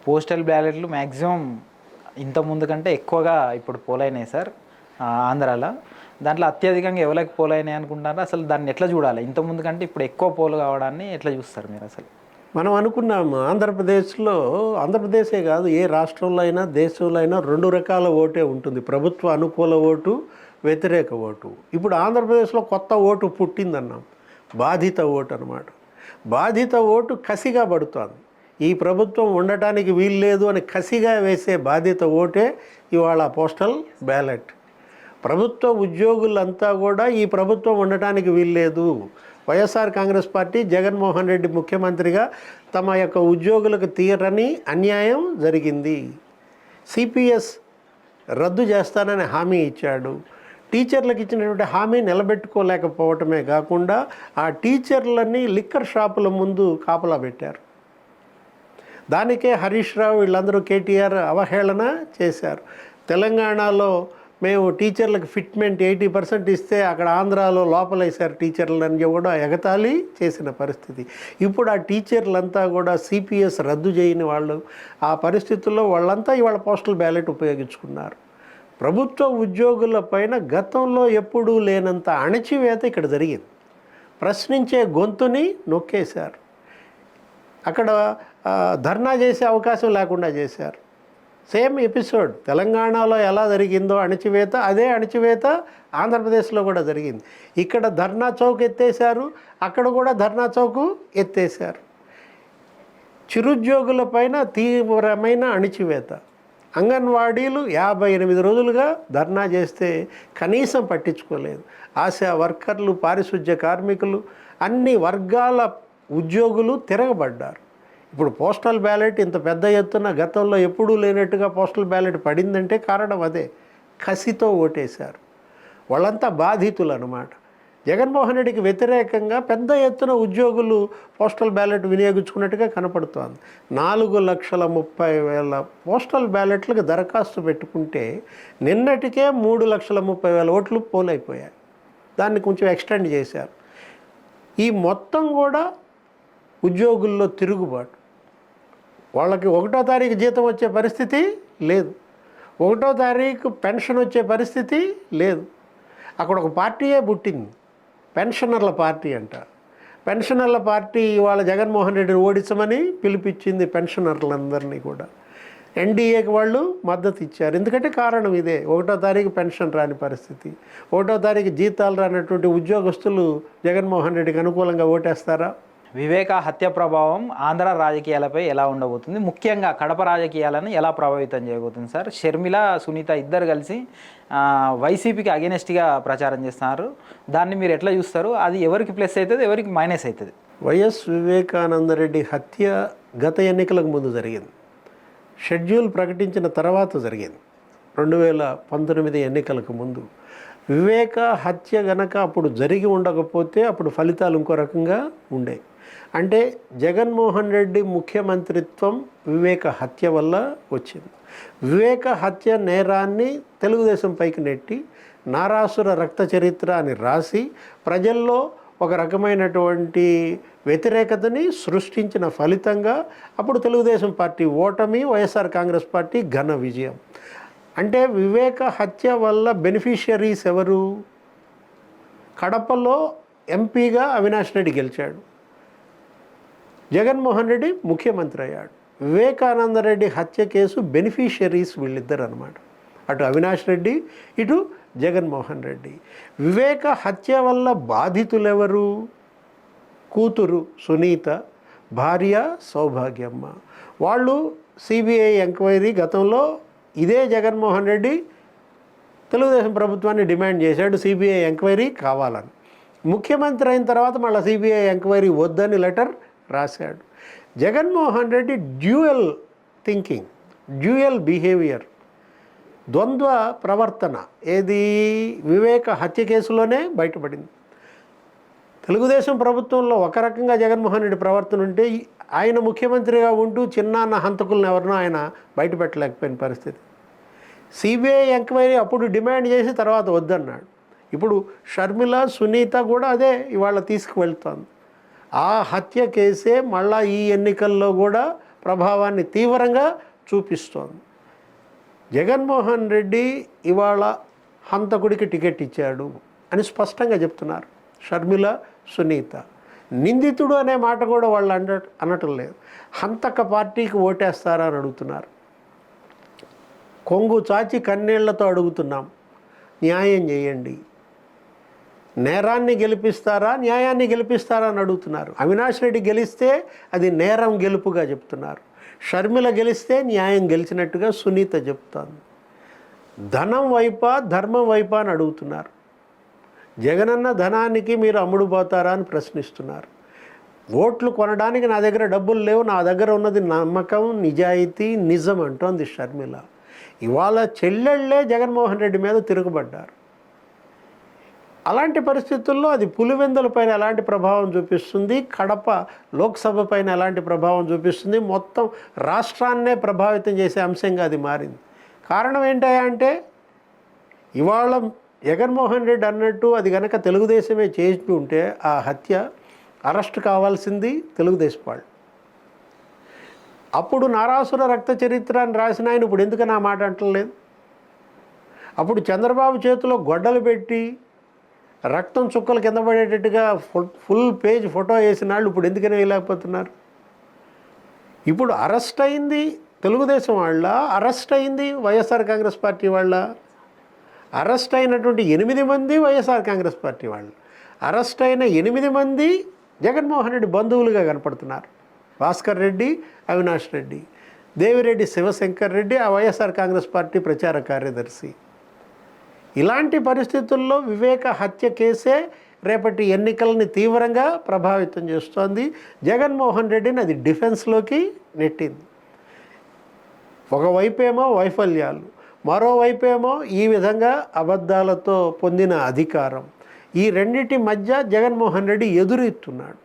Postal బ్యాలెట్లు maximum ఇంత ముందు కంటే ఎక్కువగా ఇప్పుడు పోలైనాయి సార్ ఆంధ్రాలో. దాంట్లో అత్యధికంగా ఎవరికి పోలైనాయి అనుకుంటారో అసలు దాన్ని ఎట్లా చూడాలి? ఇంత ముందు కంటే ఇప్పుడు ఎక్కువ పోలు కావడాన్ని ఎట్లా చూస్తారు మీరు అసలు? మనం అనుకున్నాము ఆంధ్రప్రదేశ్లో, ఆంధ్రప్రదేశే కాదు ఏ రాష్ట్రంలో అయినా దేశంలో అయినా 2 రకాల ఓటే ఉంటుంది, ప్రభుత్వ అనుకూల ఓటు, వ్యతిరేక ఓటు. ఇప్పుడు ఆంధ్రప్రదేశ్లో కొత్త ఓటు పుట్టిందన్నాం, బాధిత ఓటు అనమాట. బాధిత ఓటు కసిగా పడుతోంది. ఈ ప్రభుత్వం ఉండటానికి వీల్లేదు అని కసిగా వేసే బాధిత ఓటే ఇవాళ పోస్టల్ బ్యాలెట్. ప్రభుత్వ ఉద్యోగులంతా కూడా ఈ ప్రభుత్వం ఉండటానికి వీల్లేదు, వైఎస్ఆర్ కాంగ్రెస్ పార్టీ జగన్మోహన్ రెడ్డి ముఖ్యమంత్రిగా తమ యొక్క ఉద్యోగులకు తీరని అన్యాయం జరిగింది, సిపిఎస్ రద్దు చేస్తానని హామీ ఇచ్చాడు. టీచర్లకు ఇచ్చినటువంటి హామీ నిలబెట్టుకోలేకపోవటమే కాకుండా ఆ టీచర్లని లిక్కర్ షాపుల ముందు కాపలా పెట్టారు. దానికే హరీష్ రావు వీళ్ళందరూ కేటీఆర్ అవహేళన చేశారు. తెలంగాణలో మేము టీచర్లకు ఫిట్మెంట్ 80% ఇస్తే అక్కడ ఆంధ్రాలో లోపలేశారు టీచర్లని కూడా ఎగతాళి చేసిన పరిస్థితి. ఇప్పుడు ఆ టీచర్లంతా కూడా సిపిఎస్ రద్దు చేయని వాళ్ళు, ఆ పరిస్థితుల్లో వాళ్ళంతా ఇవాళ పోస్టల్ బ్యాలెట్ ఉపయోగించుకున్నారు. ప్రభుత్వ ఉద్యోగుల పైన గతంలో ఎప్పుడూ లేనంత అణచివేత ఇక్కడ జరిగింది. ప్రశ్నించే గొంతుని నొక్కేశారు. అక్కడ ధర్నా చేసే అవకాశం లేకుండా చేశారు. సేమ్ ఎపిసోడ్ తెలంగాణలో ఎలా జరిగిందో అణచివేత, అదే అణచివేత ఆంధ్రప్రదేశ్లో కూడా జరిగింది. ఇక్కడ ధర్నా చౌక్ ఎత్తేసారు, అక్కడ కూడా ధర్నా చౌక్ ఎత్తేసారు. చిరుద్యోగుల పైన తీవ్రమైన అణచివేత. అంగన్వాడీలు 58 రోజులుగా ధర్నా చేస్తే కనీసం పట్టించుకోలేదు. ఆశా వర్కర్లు, పారిశుధ్య కార్మికులు, అన్ని వర్గాల ఉద్యోగులు తిరగబడ్డారు. ఇప్పుడు పోస్టల్ బ్యాలెట్ ఇంత పెద్ద ఎత్తున గతంలో ఎప్పుడూ లేనట్టుగా పోస్టల్ బ్యాలెట్ పడిందంటే కారణం అదే, కసితో ఓటేశారు. వాళ్ళంతా బాధితులు అన్నమాట. జగన్మోహన్ రెడ్డికి వ్యతిరేకంగా పెద్ద ఎత్తున ఉద్యోగులు పోస్టల్ బ్యాలెట్ వినియోగించుకున్నట్టుగా కనపడుతోంది. 4,30,000 పోస్టల్ బ్యాలెట్లకు దరఖాస్తు పెట్టుకుంటే నిన్నటికే 3,30,000 ఓట్లు పోలైపోయాయి. దాన్ని కొంచెం ఎక్స్టెండ్ చేశారు. ఈ మొత్తం కూడా ఉద్యోగుల్లో తిరుగుబాటు. వాళ్ళకి 1వ తారీఖు జీతం వచ్చే పరిస్థితి లేదు, 1వ తారీఖు పెన్షన్ వచ్చే పరిస్థితి లేదు. అక్కడ ఒక పార్టీయే పుట్టింది, పెన్షనర్ల పార్టీ అంట. పెన్షనర్ల పార్టీ ఇవాళ జగన్మోహన్ రెడ్డిని ఓడించమని పిలిపించింది పెన్షనర్లందరినీ కూడా. ఎన్డీఏకి వాళ్ళు మద్దతు ఇచ్చారు. ఎందుకంటే కారణం ఇదే, 1వ తారీఖు పెన్షన్ రాని పరిస్థితి. 1వ తారీఖు జీతాలు రానటువంటి ఉద్యోగస్తులు జగన్మోహన్ రెడ్డికి అనుకూలంగా ఓటేస్తారా? వివేక హత్య ప్రభావం ఆంధ్ర రాజకీయాలపై ఎలా ఉండబోతుంది? ముఖ్యంగా కడప రాజకీయాలను ఎలా ప్రభావితం చేయబోతుంది సార్? షర్మిల, సునీత ఇద్దరు కలిసి వైసీపీకి అగెనెస్ట్గా ప్రచారం చేస్తున్నారు. దాన్ని మీరు ఎట్లా చూస్తారు? అది ఎవరికి ప్లస్ అవుతుంది, ఎవరికి మైనస్ అవుతుంది? వైఎస్ వివేకానందరెడ్డి హత్య గత ఎన్నికలకు ముందు జరిగింది, షెడ్యూల్ ప్రకటించిన తర్వాత జరిగింది, 2019 ఎన్నికలకు ముందు. వివేక హత్య గనక అప్పుడు జరిగి ఉండకపోతే అప్పుడు ఫలితాలు ఇంకో రకంగా ఉండేవి. అంటే జగన్మోహన్ రెడ్డి ముఖ్యమంత్రిత్వం వివేక హత్య వల్ల వచ్చింది. వివేక హత్య నేరాన్ని తెలుగుదేశం పైకి నెట్టి నారాసుర రక్త చరిత్ర అని రాసి ప్రజల్లో ఒక రకమైనటువంటి వ్యతిరేకతని సృష్టించిన ఫలితంగా అప్పుడు తెలుగుదేశం పార్టీ ఓటమి, వైఎస్ఆర్ కాంగ్రెస్ పార్టీ ఘన విజయం. అంటే వివేక హత్య వల్ల బెనిఫిషియరీస్ ఎవరు? కడపలో ఎంపీగా అవినాష్ రెడ్డి గెలిచాడు, జగన్మోహన్ రెడ్డి ముఖ్యమంత్రి అయ్యాడు. వివేకానందరెడ్డి హత్య కేసు బెనిఫిషియరీస్ వీళ్ళిద్దరు అనమాట, అటు అవినాష్ రెడ్డి, ఇటు జగన్మోహన్ రెడ్డి. వివేక హత్య వల్ల బాధితులెవరు? కూతురు సునీత, భార్య సౌభాగ్యమ్మ. వాళ్ళు సిబిఐ ఎంక్వైరీ గతంలో ఇదే జగన్మోహన్ రెడ్డి తెలుగుదేశం ప్రభుత్వాన్ని డిమాండ్ చేశాడు, సిబిఐ ఎంక్వైరీ కావాలని. ముఖ్యమంత్రి అయిన తర్వాత మళ్ళీ సిబిఐ ఎంక్వైరీ వద్దని లెటర్ రాశాడు. Jaganmohan Reddy dual thinking, dual behaviour, ద్వంద్వ ప్రవర్తన ఏది వివేక హత్య కేసులోనే బయటపడింది. తెలుగుదేశం ప్రభుత్వంలో ఒక రకంగా జగన్మోహన్ రెడ్డి ప్రవర్తన ఉంటే ఆయన ముఖ్యమంత్రిగా ఉంటూ చిన్నాన్న హంతకులను ఎవరినో ఆయన బయటపెట్టలేకపోయిన పరిస్థితి. సిబిఐ ఎంక్వైరీ అప్పుడు డిమాండ్ చేసి తర్వాత వద్దన్నాడు. ఇప్పుడు షర్మిల, సునీత కూడా అదే ఇవాళ తీసుకువెళ్తోంది. ఆ హత్య కేసే మళ్ళా ఈ ఎన్నికల్లో కూడా ప్రభావాన్ని తీవ్రంగా చూపిస్తోంది. జగన్మోహన్ రెడ్డి ఇవాళ హంతకుడికి టికెట్ ఇచ్చాడు అని స్పష్టంగా చెప్తున్నారు షర్మిల, సునీత. నిందితుడు అనే మాట కూడా వాళ్ళు అనటం లేదు. హంతక పార్టీకి ఓటేస్తారా అని అడుగుతున్నారు. కొంగు చాచి కన్నీళ్లతో అడుగుతున్నాం, న్యాయం చేయండి. నేరాన్ని గెలిపిస్తారా, న్యాయాన్ని గెలిపిస్తారా అని అడుగుతున్నారు. అవినాష్ రెడ్డి గెలిస్తే అది నేరం గెలుపుగా చెప్తున్నారు. షర్మిల గెలిస్తే న్యాయం గెలిచినట్టుగా సునీత చెప్తాను. ధనం వైపా ధర్మం వైపా అని అడుగుతున్నారు. జగనన్న ధనానికి మీరు అమ్ముడుపోతారా అని ప్రశ్నిస్తున్నారు. ఓట్లు కొనడానికి నా దగ్గర డబ్బులు లేవు, నా దగ్గర ఉన్నది నమ్మకం, నిజాయితీ, నిజం అంటోంది షర్మిల. ఇవాళ చెల్లెళ్ళే జగన్మోహన్ రెడ్డి మీద తిరుగుబడ్డారు. అలాంటి పరిస్థితుల్లో అది పులివెందుల పైన ఎలాంటి ప్రభావం చూపిస్తుంది, కడప లోక్సభ పైన ఎలాంటి ప్రభావం చూపిస్తుంది, మొత్తం రాష్ట్రాన్నే ప్రభావితం చేసే అంశంగా అది మారింది. కారణం ఏంటంటే ఇవాళ జగన్మోహన్ రెడ్డి అన్నట్టు అది కనుక తెలుగుదేశమే చేసి ఉంటే ఆ హత్య అరెస్ట్ కావాల్సింది తెలుగుదేశం వాళ్ళు. అప్పుడు నారాసుర రక్త చరిత్ర అని రాసిన ఆయన ఇప్పుడు ఎందుకని ఆ మాట అంటలేదు? అప్పుడు చంద్రబాబు చేతిలో గొడ్డలు పెట్టి రక్తం చుక్కలు కింద పడేటట్టుగా ఫుల్ పేజ్ ఫోటో వేసిన వాళ్ళు ఇప్పుడు ఎందుకని వేయలేకపోతున్నారు? ఇప్పుడు అరెస్ట్ అయింది తెలుగుదేశం వాళ్ళ, అరెస్ట్ అయింది వైఎస్ఆర్ కాంగ్రెస్ పార్టీ వాళ్ళ. అరెస్ట్ అయినటువంటి 8 మంది వైఎస్ఆర్ కాంగ్రెస్ పార్టీ వాళ్ళు, అరెస్ట్ అయిన 8 మంది జగన్మోహన్ రెడ్డి బంధువులుగా కనపడుతున్నారు. భాస్కర్ రెడ్డి, అవినాష్ రెడ్డి, దేవిరెడ్డి శివశంకర్ రెడ్డి ఆ వైఎస్ఆర్ కాంగ్రెస్ పార్టీ ప్రచార కార్యదర్శి. ఇలాంటి పరిస్థితుల్లో వివేక హత్య కేసే రేపటి ఎన్నికలని తీవ్రంగా ప్రభావితం చేస్తోంది. జగన్మోహన్ రెడ్డిని అది డిఫెన్స్లోకి నెట్టింది. ఒకవైపేమో వైఫల్యాలు, మరోవైపేమో ఈ విధంగా అబద్ధాలతో పొందిన అధికారం. ఈ రెండింటి మధ్య జగన్మోహన్ రెడ్డి ఎదురెత్తున్నాడు.